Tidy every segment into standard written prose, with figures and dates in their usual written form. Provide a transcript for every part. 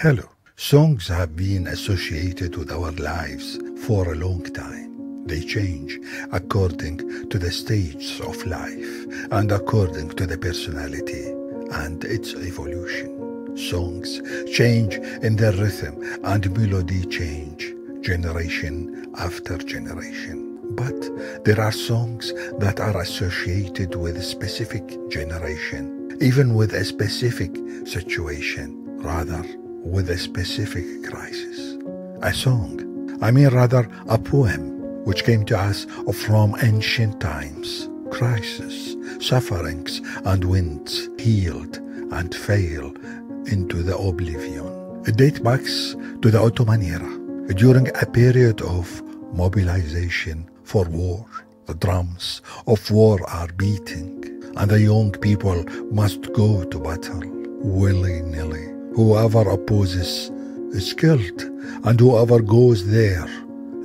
Hello. Songs have been associated with our lives for a long time. They change according to the stages of life and according to the personality and its evolution. Songs change in their rhythm and melody change generation after generation. But there are songs that are associated with a specific generation, even with a specific situation, rather with a specific crisis. A song, a poem, which came to us from ancient times. Crisis, sufferings, and winds healed and fell into the oblivion. It dates back to the Ottoman era, during a period of mobilization for war. The drums of war are beating, and the young people must go to battle willy-nilly. Whoever opposes is killed, and whoever goes there,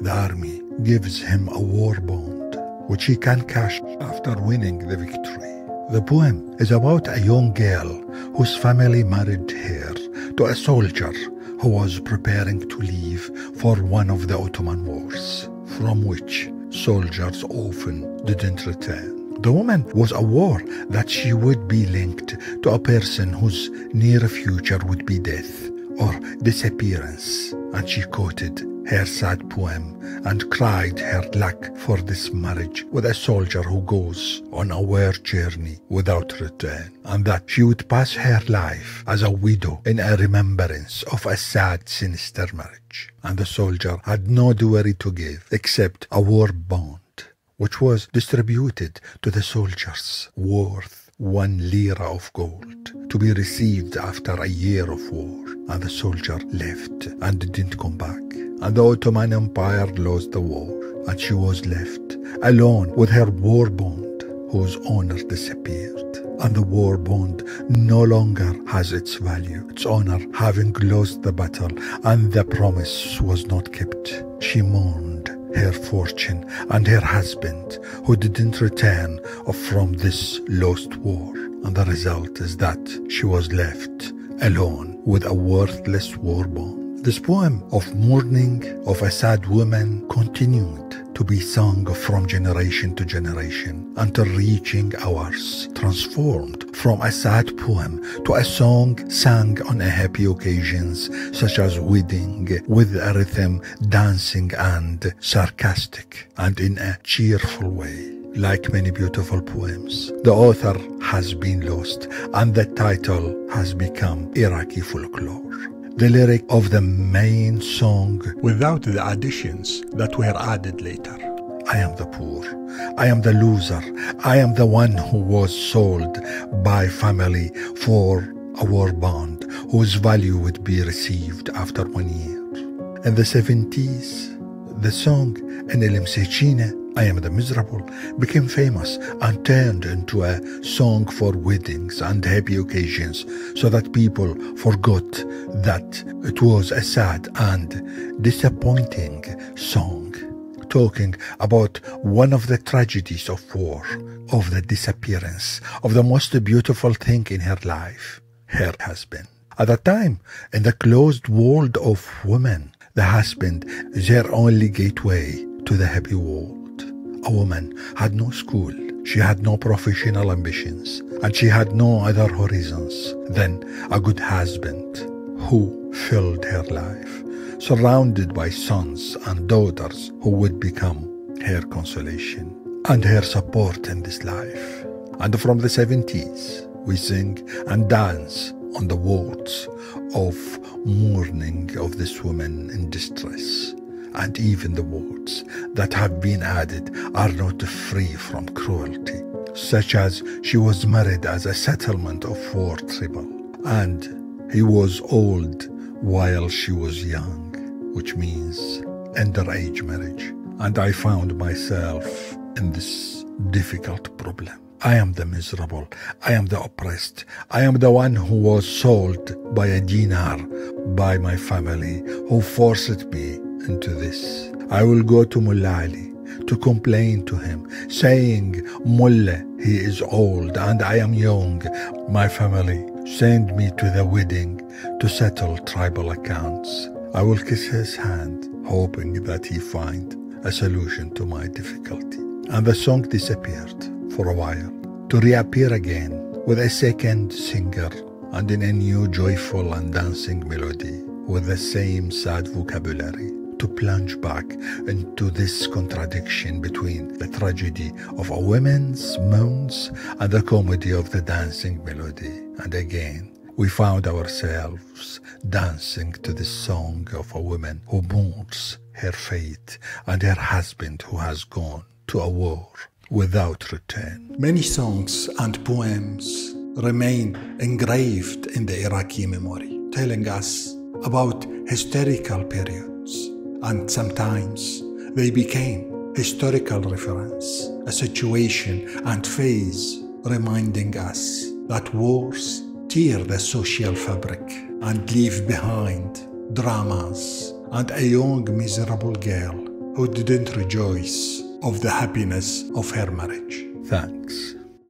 the army gives him a war bond, which he can cash after winning the victory. The poem is about a young girl whose family married her to a soldier who was preparing to leave for one of the Ottoman wars, from which soldiers often didn't return. The woman was aware that she would be linked to a person whose near future would be death or disappearance, and she quoted her sad poem and cried her luck for this marriage with a soldier who goes on a war journey without return, and that she would pass her life as a widow in a remembrance of a sad, sinister marriage. And the soldier had no dowry to give except a war bond, which was distributed to the soldiers, worth 1 lira of gold, to be received after a year of war. And the soldier left and didn't come back. And the Ottoman Empire lost the war, and she was left alone with her war bond, whose owner disappeared. And the war bond no longer has its value, its owner having lost the battle, and the promise was not kept. She mourned her fortune and her husband, who didn't return from this lost war. And the result is that she was left alone with a worthless war bond. This poem of mourning of a sad woman continued to be sung from generation to generation until reaching ours, transformed from a sad poem to a song sung on a happy occasions such as wedding, with a rhythm, dancing and sarcastic, and in a cheerful way. Like many beautiful poems, the author has been lost and the title has become Iraqi folklore. The lyric of the main song without the additions that were added later. I am the poor, I am the loser, I am the one who was sold by family for a war bond whose value would be received after 1 year. In the 70s, the song in Maséchina, I Am the Miserable, became famous and turned into a song for weddings and happy occasions, so that people forgot that it was a sad and disappointing song, talking about one of the tragedies of war, of the disappearance of the most beautiful thing in her life, her husband. At that time, in the closed world of women, the husband is her only gateway to the happy world. A woman had no school, she had no professional ambitions, and she had no other horizons than a good husband who filled her life, surrounded by sons and daughters who would become her consolation and her support in this life. And from the 70s, we sing and dance on the words of mourning of this woman in distress. And even the words that have been added are not free from cruelty, such as she was married as a settlement of war tribal, and he was old while she was young, which means underage marriage. And I found myself in this difficult problem. I am the miserable, I am the oppressed, I am the one who was sold by a dinar by my family, who forced me into this. I will go to Mullah Ali to complain to him, saying, Mullah, he is old and I am young. My family Send me to the wedding to settle tribal accounts. I will kiss his hand, hoping that he find a solution to my difficulty. And the song disappeared for a while, to reappear again with a second singer and in a new joyful and dancing melody with the same sad vocabulary, to plunge back into this contradiction between the tragedy of a woman's moans and the comedy of the dancing melody. And again, we found ourselves dancing to the song of a woman who mourns her fate and her husband who has gone to a war without return. Many songs and poems remain engraved in the Iraqi memory, telling us about historical periods, and sometimes they became historical reference, a situation and phase reminding us that wars tear the social fabric and leave behind dramas and a young miserable girl who didn't rejoice of the happiness of her marriage. Thanks.